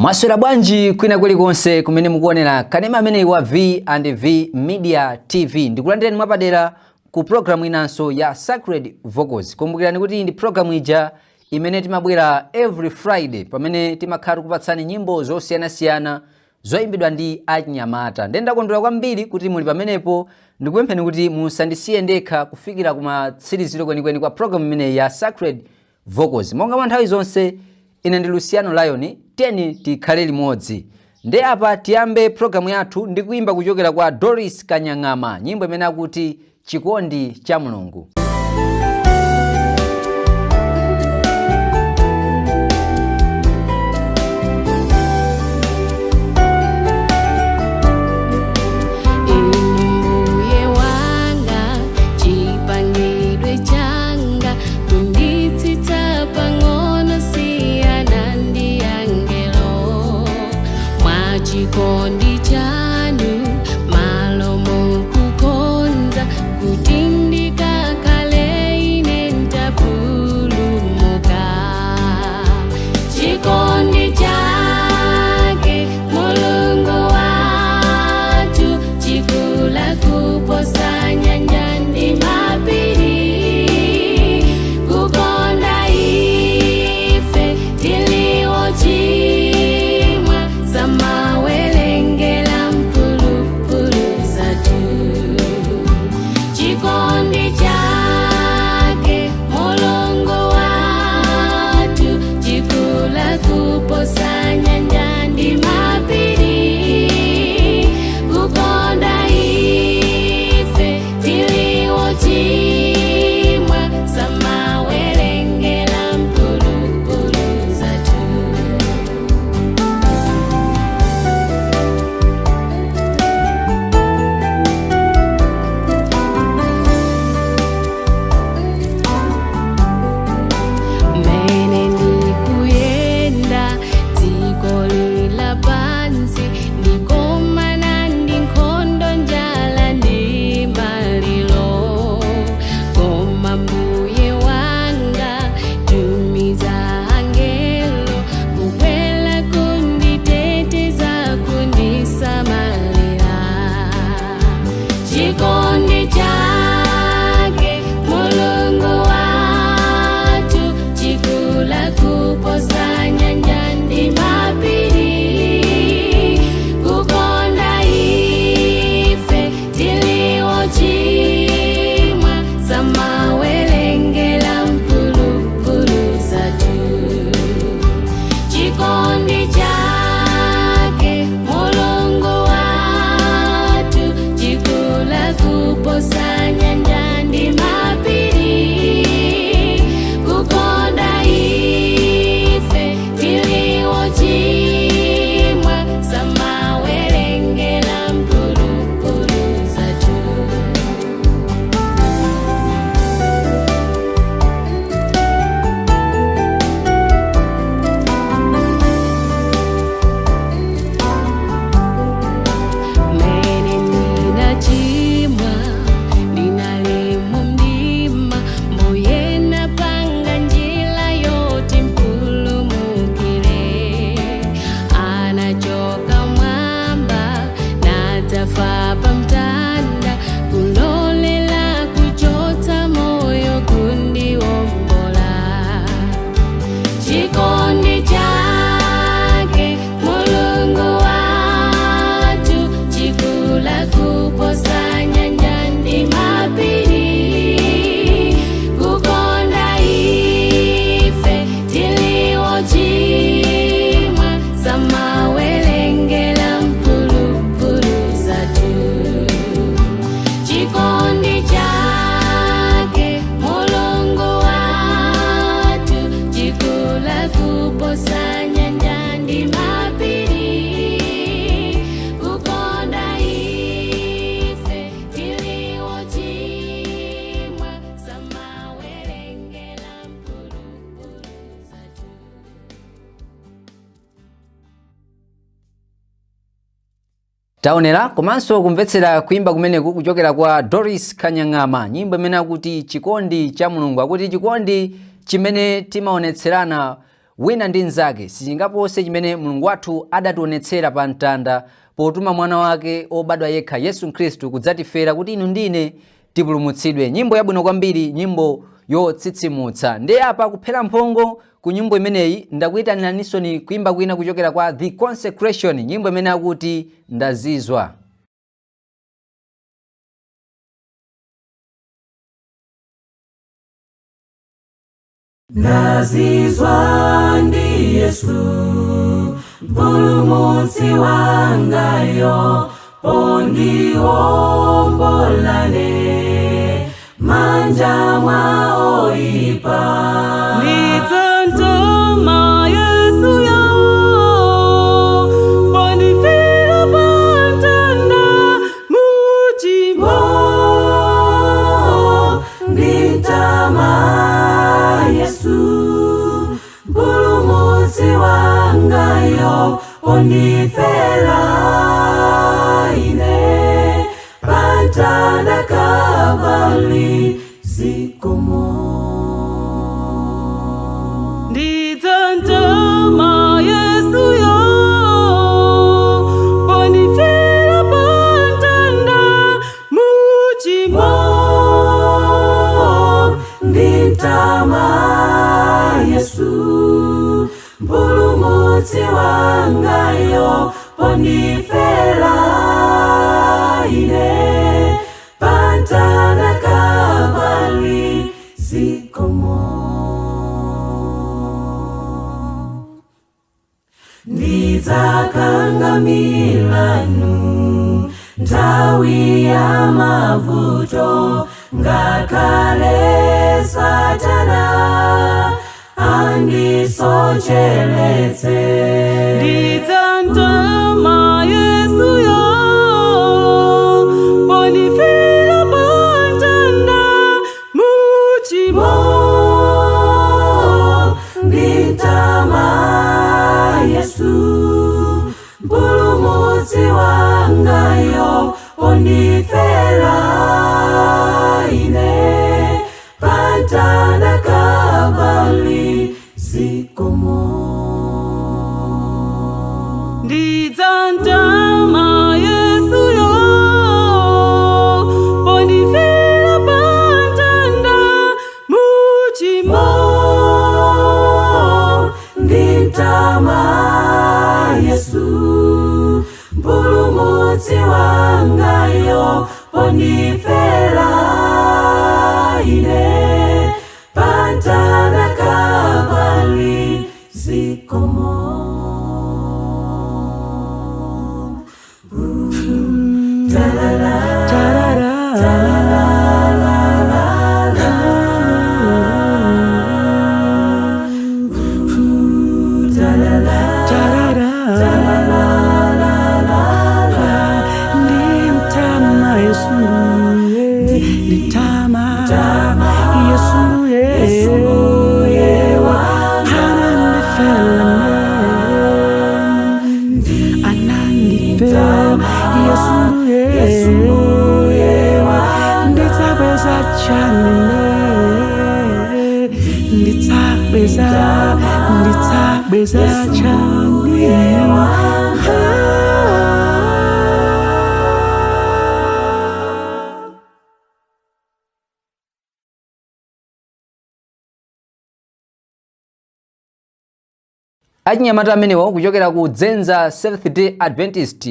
Mwaswera bwanji kwina kulikonse kumene mukuonera kanema amene wa V&V Media TV. Ndikulandireni mwapadera ku programu inanso ya Sacred Vocals. Kumbukirani kuti ndi programu ija imene timabwera every Friday pamene timakhala kupatsani nyimbo zosiyanasiyana zoyimbidwa ndi achinyamata. Ndakondwera kwambiri kuti muli pamenepo. Ndikupempheni kuti musandisiye ndekha kufikira kumatsiriziro kwenikweni kwa programu imene ya Sacred Vocals. Monga mwa nthawi zonse, ine ndi Luciano Lion, tiyeni tikhale limodzi. Nde apa tiyambe programu yathu ndi kuimba kuchokera kwa Doris Kanyang'ama, nyimbo imene akuti Chikondi cha Mulungu. Chikondi chanu malomo kukonza kutindika kale ine ntapulumuka. Chikondi chake Mulungu watu chikula kuposa nyanja ndi mapiri, kukonda ife tiliwochimwa sama Chikondi chake Mulungu watu chikula kuposa nyanja ndi mapiri, kukonda ife tiliwochimwa sama welengela mpulupulu zatu. Chikondi chake Mulungu watu chikula kuposa nyanja ndi mapiri, kukonda ife tiliwochimwa sama welengela mpulupulu zatu. Chikondi chake Mulungu watu chikula kuposa nyanja ndi mapiri, kukonda ife tiliwochimwa sama welengela mpulupulu zatu. Mene ninachimwa ninalemu mdima, moye napanga njila yote mpulumukile. Anachoka mwamba natafa pamtanda, kulolela kuchota moyo kundiwombola. Chikondi chake Mulungu watu chikula kuposa nyanja ndi mapiri, kukonda ife tiliwochimwa sama welengela mpulupulu zatu. Chikondi chake Mulungu watu chikula kuposa nyanja ndi mapiri, kukonda ife tiliwochimwa sama welengela mpulupulu zatu. Taonera komanso kumvetsera kuimba kumeneku kuchokera kwa Doris Kanyang'ama, nyimbo imene akuti Chikondi cha Mulungu. Akuti chikondi chimene timaonetserana wina ndi nzake sichingapose chimene Mulungu wathu adationetsera pa mtanda potuma mwana wake obadwa yekha Yesu Khristu kudzatifera kuti inu ndine tipulumutsidwe. Nyimbo yabwino kwambiri, nyimbo yotsitsimutsa. Ndi apa kuphera mphongo ku nyimbo imeneyi ndakuyitaniranisoni kuimba kwina kuchokera kwa The Consecration, nyimbo imene akuti ndazizwa. Ndazizwa ndi Yesu mpulumutsi wangayo, pondiwombolane manja mwa oyipa. Nditantama Yesu yo, pondifira pantanda muchimo. Nditama Yesu mpulumutsi wangayo, pondifera ine pantanda Kalvari zikomo. Nditantama Yesu yo, pondifira pantanda muchimo. Nditama Yesu mpulumutsi wangayo, pondifera ine pantanda Kalvari zikomo. Ndidzakangamilanu nthawi ya mavuto, ngakhale Satana andisocheletse. Nditantama Yesu yo, pondifira pantanda muchimo. Nditama Yesu mpulumutsi wangayo, pondifera ine pantanda Kalvari zikomo. Nditantama Yesu yo, pondifira pantanda muchimo. Nditama Yesu mpulumutsi wangayo, pondifera ine pantanda Kalvari zikomo. Nditsabeza chani. Achinyamata amenewo kuchokera ku Dzenza Seventh Day Adventist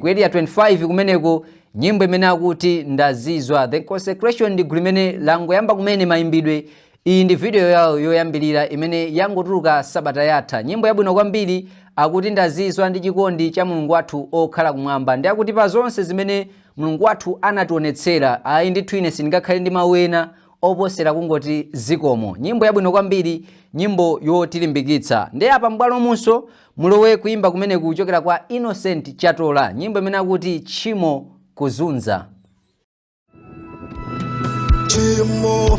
ku area 25 kumeneko, nyimbo imene akuti ndazizwa. The Consecration ndi gulu limene langoyamba kumene maimbidwe. Iyi ndi video yawo yoyambilira imene yangotuluka sabata yatha. Nyimbo yabwino kwambiri, akuti ndazizwa ndi chikondi cha Mulungu wathu okhala kumwamba. Ndi akuti pa zonse zimene Mulungu wathu anationetsera, ayi ndithu ine sindingakhale ndi mawu ena oposera kungoti zikomo. Nyimbo yabwino kwambiri, nyimbo yotilimbikitsa. Ndi apa m'bwalo munso mulowe kuimba kumene kuchokera kwa Innocent Chatola, nyimbo imene akuti tchimo kuzunza. Tchimo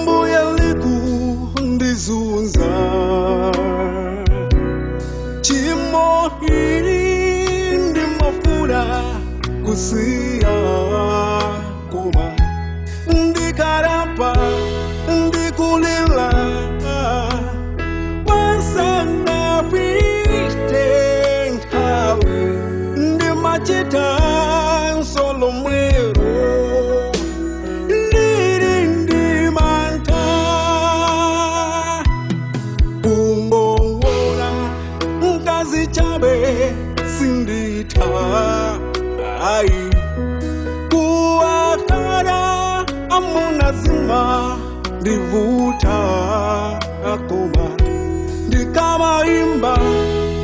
mbuya likundizunza, tchimo ndimafuna kusiya, koma ndikarapa ndikulila amunazima ndivuta koma ndikamaimba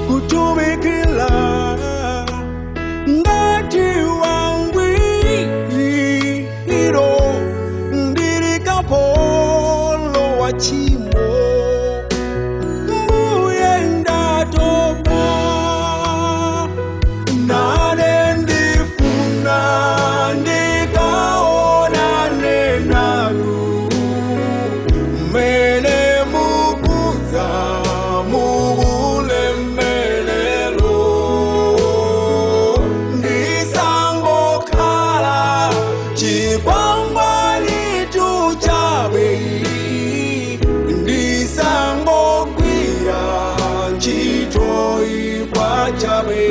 kutumikila ngati wangwiro ndirikapolo wa chimo mbuye ndatopa nane ndifuna ndikaonane nanu mene mukuza mubulemelelo ndisangokhala chikwangwani tuchabe ndisangogwira ntchito ikwachabe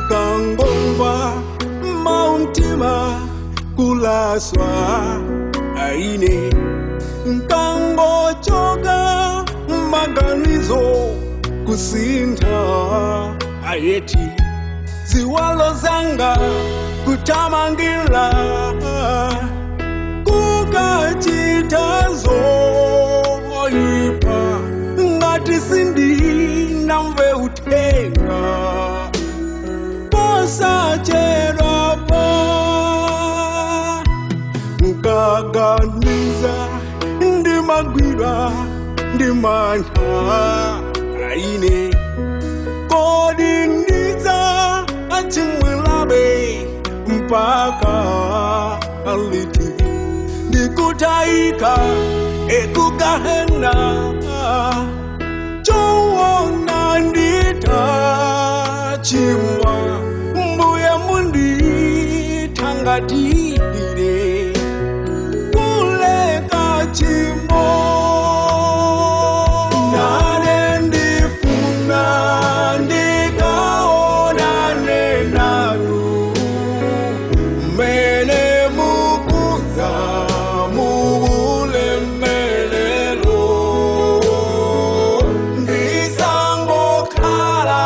ndikangomva mauntima kulaswa aine nkangochoka maganizo kusintha ayeti ziwalo zanga kutamangira kukachitazo ipa ngati sindinamve uthenga posachedwa pa nkaganiza ndimagwira ndimantha aine kodi ndiza achimwilabe mpaka aliti ndikutayika ekugahena chowona nditachimwa mbuye mundithangatire kuleka chimo nane ndifuna ndikaonane nanu mene mukuza mubulemelelo ndisangokhala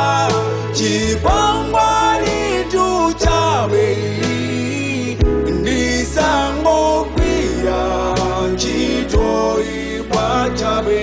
chikwangwani tuchabe ndisangogwira ntchito ikwachabe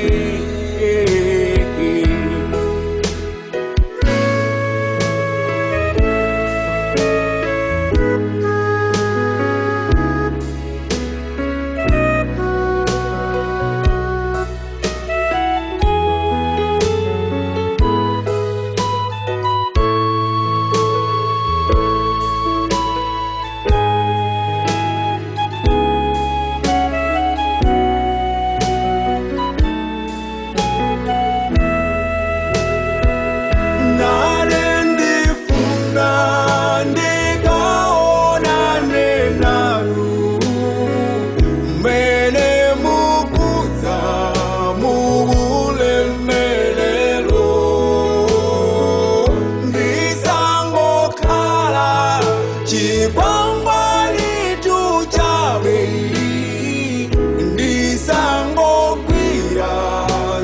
nane ndifuna ndikaonane nanu mene mukuza mubulemelelo ndisangokhala chikwangwani tuchabe ndisangogwira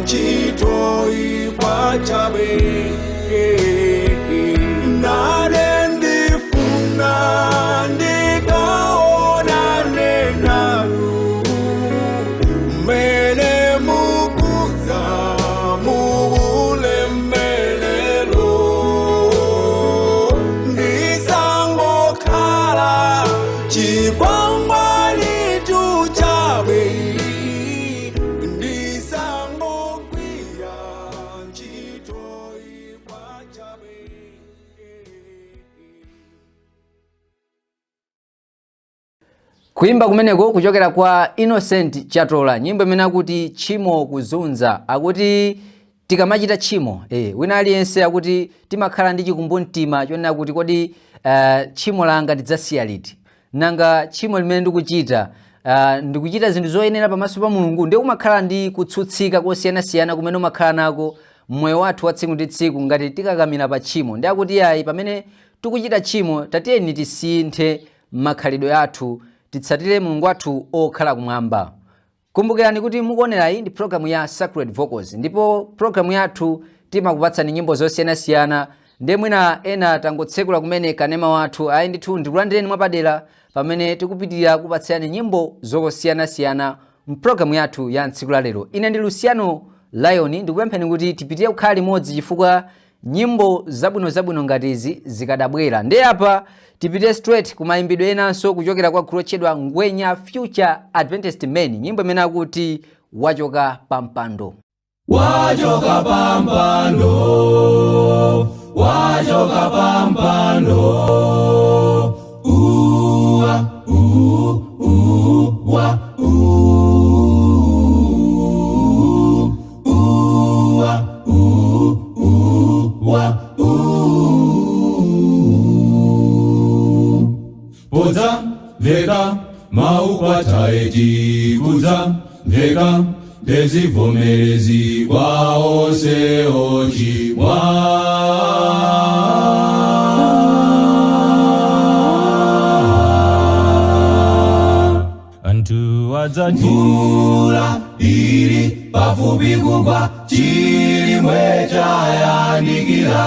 ntchito ikwachabe nane ndifuna ndikaonane nanu mene mukuza mubulemelelo ndisangokhala chikwangwani tuchabe ndisangogwira ntchito ikwachabe. Kuimba kumeneko kuchokera kwa Innocent Chatola, nyimbo imene akuti chimo kuzunza, akuti tikamachita chimo wina aliyense akuti timakhala ndi chikumbumtima chonena kuti kodi chimo langa lidzasiya liti, nanga chimo limene ndikuchita ndikuchita zinthu zoyenera pamaso pa Mulungu, ndiye kumakhala ndi kutsutsika kosiyanasiyana kumene umakhala nako mmoyo wathu wa tsiku ndi tsiku ngati tikakamira pa chimo. Ndiye akuti ayi pamene tikuchita tchimo, tatiyeni tisinthe makhalidwe athu, titsatire Mulungu wathu okhala kumwamba. Kumbukirani kuti mukuonerayi ndi programu ya Sacred Vocals, ndipo programu yathu timakupatsani nyimbo zosiyanasiyana. Ndemwina ena tangotsekula kumene kanema wathu ayi ndithu ndikulandireni mwapadera pamene tikupitirira kupatsani nyimbo zosiyanasiyana mpulogalamu yathu ya tsiku la lero. Ine ndi Luciano Lion, ndikupempheni kuti tipitirire kukhala limodzi chifukwa nyimbo zabwino ngati izi zikadabwera. Ndi apa tipite straight kumayimbidwe enanso kuchokera kwa gulu lotchedwa Ngwenya Future Adventist Men, nyimbo imene akuti wachoka pampando. Wachoka pampando, wachoka pampando, uwa, uwa, uwa, Boza, vega, maukwata eti kuza, vega, dezivomerezi kwa ose ochimwa. Antu adzatula iri pafupi kugwa, chilimwe chayandikira,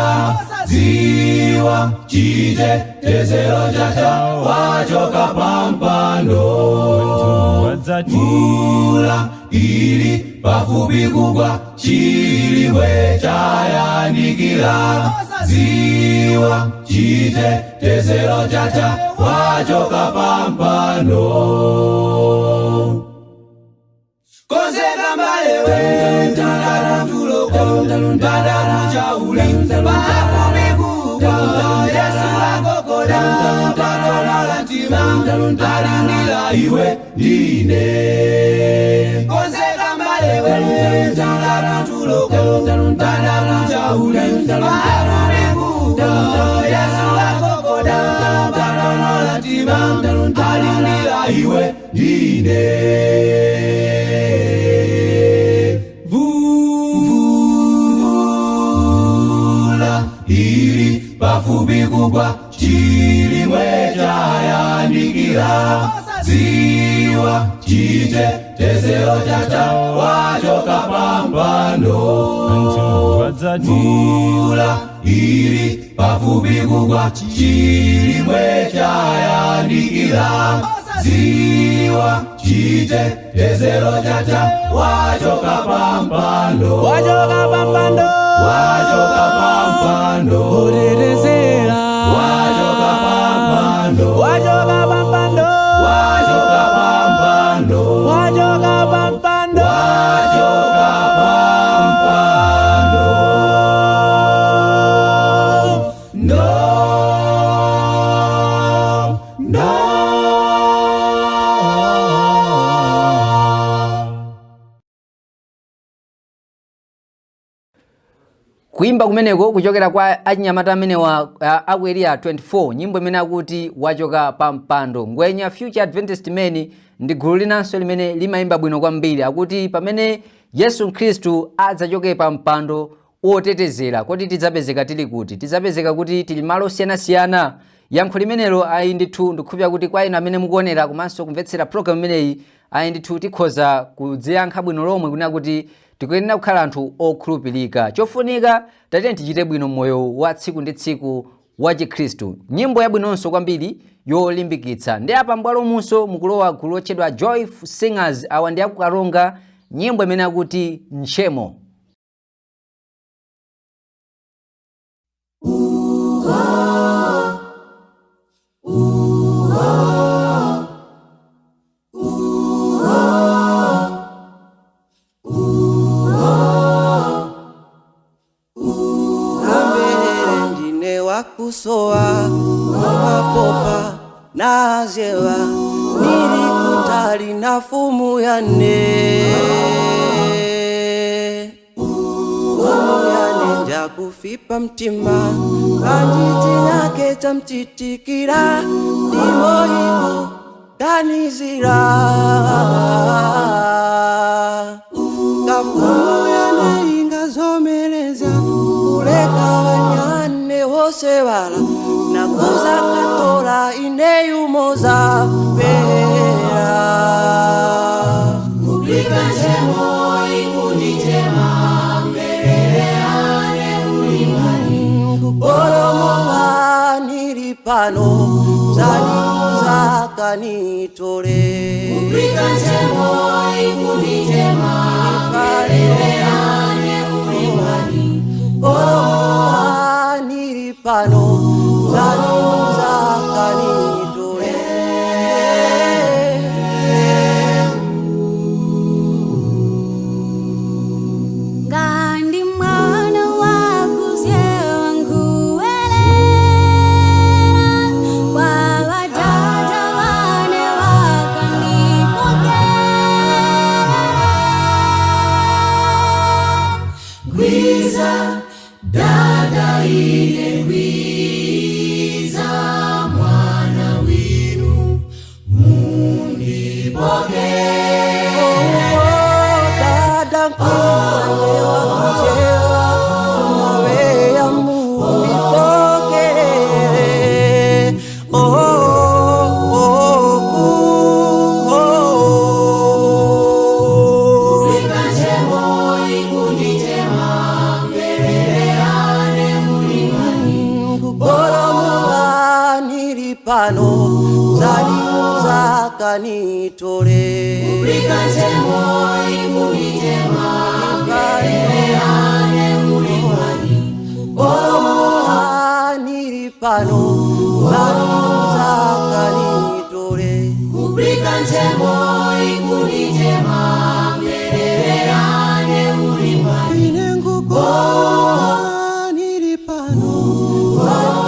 ziwa chitetezero chacha, wachoka pampando. Antu adzatula iri pafupi kugwa, chilimwe chayandikira, ziwa chitetezero chacha, wachoka pampando. Konzeka mbalewe tala tuloko tala chaule pafupi kugwa, Yesu akokoda tala latima alindira iwe ndine. Konzeka mbalewe tala tuloko tala chaule pafupi kugwa, Yesu akokoda tala latima alindira iwe ndine. Iri pafupi kugwa, chilimwe chayandikira, ziwa chitetezero chacha, wachoka pampando. Antu adzatula iri pafupi kugwa, chilimwe chayandikira, ziwa chitetezero chacha, wachoka pampando. Wachoka pampando, wachoka pampando, orerezera, wachoka pampando, wachoka pampando, wachoka pampando, wachoka pampando, wachoka pampando. No, no. Kuimba kumeneko kuchokera kwa achinyamata amene wa aku area 24, nyimbo imene akuti wachoka pampando. Ngwenya Future Adventist Men ndi gulu linanso limene limayimba bwino kwambiri, akuti pamene Yesu Khristu adzachoke pampando otetezera, kodi tidzapezeka tili kuti? Tidzapezeka kuti tili malo osiyanasiyana. Yankho limenelo ayi ndithu ndikukhulupirira kuti kwa inu amene mukuonera komanso kumvetsera program imeneyi ayi ndithu tikhoza kudziyankha bwino lomwe kunena kuti tikuyenera kukhala anthu okhulupirika. Chofunika tatiyeni tichite bwino moyo wa tsiku ndi tsiku wa Chikhristu. Nyimbo yabwinonso kwambiri yolimbikitsa. Ndi apa mbwalo munso mukulowa gulu lotchedwa Joyful Singers, awa ndi akukaronga nyimbo imene akuti Nchemo. Kusoa mapopa na zewa nilikutali na fumu ya nne, fumu ya nja kufipa mtima kanjiti nake tamtitikira ndimo hiko kanizira kafumu ya neinga zomeleza uleka wanyane wosebala na yumoza pera Kuplika chemo ikunditema Mbereane ulimani Kuporomoka nilipano Zaliza kanitore Kuplika chemo ikunditema Mbereane ulimani Kuporomoka nilipano Zaliza kanitore Gandi mwana wakuzewa nguwelera Kwa dada wane wakanipokera Gwiza dada ile gwiza mwana winu mundipoke Dada mkwe wakuchewa Mwawe ya munipokere Kuplika chemo ikunditema Mbereane ulimani Kuporomoka nilipano Zaliza kanitore Kuplika chemo ikunditema Mbereane ulimani Kuporomoka nilipano Zaliza kanitore Kuplika chemo ikunditema Mbereane ulimani Kuporomoka nilipano Zaliza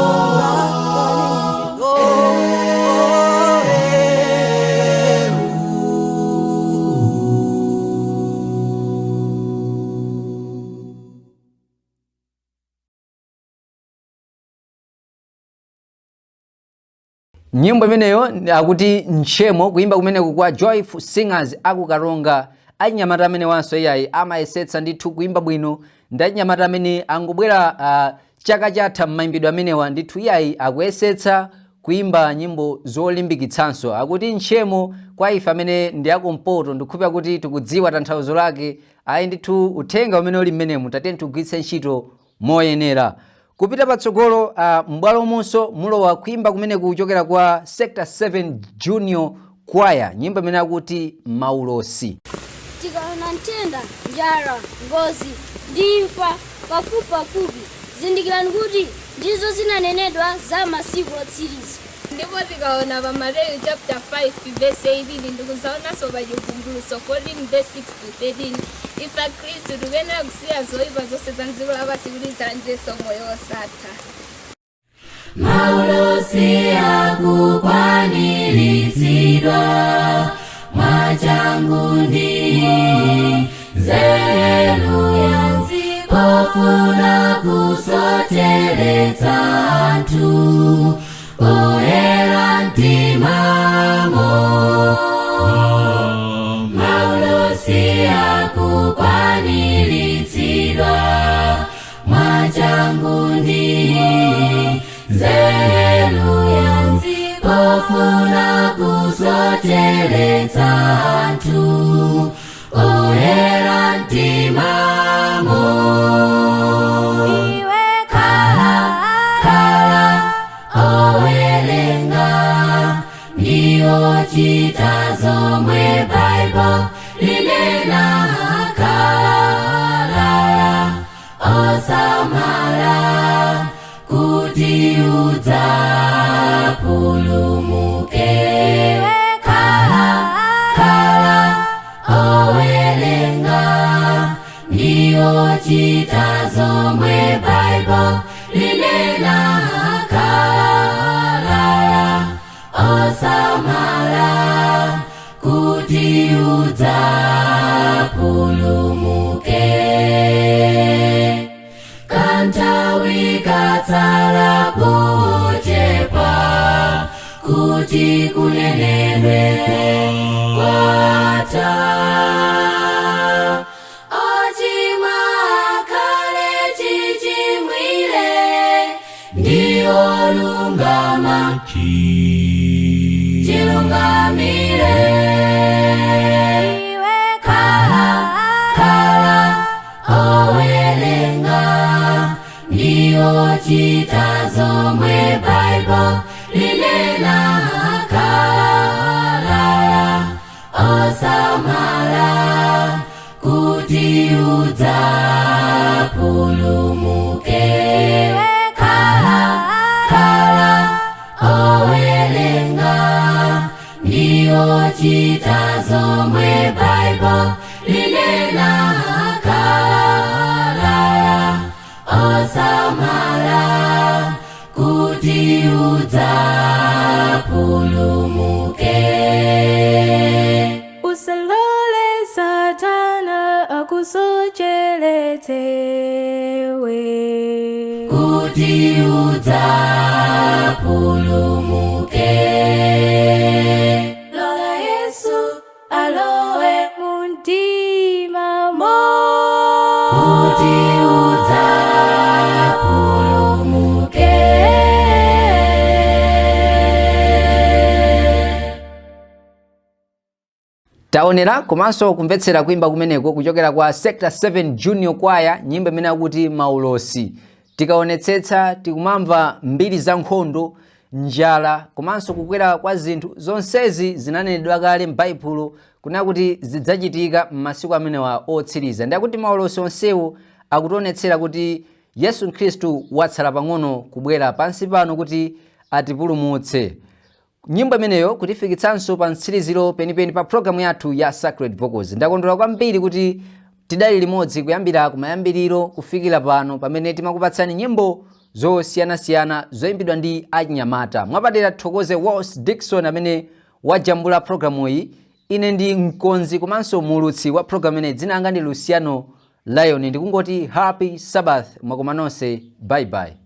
Nyimbo imeneyo akuti nchemo kuimba kumeneku kwa Joyful Singers akukaronga anyamata amene wanso iyayi amayesetsa ndithu kuimba bwino ndi anyamata amene angobwera chaka chatha m'maimbidwe amenewa ndithu iyayi akuyesetsa kuimba nyimbo zolimbikitsanso akuti nchemo kwa ife amene ndi akumpoto ndikupeza kuti tikudziwa tanthauzo lake ayi ndithu uthenga umene uli mmenemu tatiyeni tigwiritse ntchito moyenera. Kupita patsogolo m'bwalo monso mulowa kuimba kumene kuchokera kwa Sector 7 Junior Choir nyimbo imene akuti Maulosi. Tikaona ntenda, njala, ngozi, ndi imfa pafupi zindikirani kuti ndizo zinanenedwa za masiku otsiriza. Ndipo tikaona pa Mateyu chapter 5 verse 18 ndikuzaonanso pa chivumbulutso 14 verse 6 to 13 ife Khristu tikuyenera kusiya zoyipa zonse za dziko lapansi kuti tilandire moyo wosatha. Maulosi akukwaniritsidwa mwachangu ndi nzeru pofuna kusocheretsa anthu oyera mtimamo. Maulosi akukwaniritsidwa mwachangu ndi nzeru pofuna kusocheretsa anthu oyera mtimamo. Iwe Kala owelenga ndiyo chita zomwe Bible linena. Kala osamala kuti udzapulumuke. Kala owelenga ndiyo chita zomwe Bible linena. Kala osamala kuti udzapulumuke. Kanthawi katsala kochepa kuti kunenedwe kwatha. Ochimwa akhale chichimwire ndi olungama usamire iwe kala owelenga ndiyo chitazo mwe Bible linena kala osamala kuti udzapulumuke kala owelenga ndiyo chitazo mwe Bible linena kala osamala kuti udzapulumuke. Usalole Satana akusocheretewe kuti udzapulumuke. Lola Yesu alowe muntima mo kuti udzapulumuke. Taonera komanso kumvetsera kuimba kumeneko kuchokera kwa Sector 7 Junior Choir, nyimbo imene akuti Maulosi. Tikaonetsetsa tikumamva mbiri za nkhondo, njala komanso kukwera kwa zinthu zonsezi zinanenedwa kale m'Baibulo kuna kuti zidzachitika m'masiku amenewa otsiriza. Ndi akuti maulosi onsewo akutionetsera kuti Yesu Khristu watsala pang'ono kubwera pansi pano kuti atipulumutse. Nyimbo imeneyo kutifikitsanso pa mtsiriziro penipeni pa programu yathu ya Sacred Vocals. Ndakondwera kwambiri kuti tidali limodzi kuyambira kumayambiriro kufikira pano pamene timakupatsani nyimbo zosiyanasiyana zoyimbidwa ndi achinyamata. Mwapadera thokoze Walls Dickson amene wajambula programu iyi. Ine ndi mkonzi komanso mulutsi wa programu ine dzina langa ndi Luciano Lion. Ndikungoti happy Sabbath mwakoma nonse. Bye bye.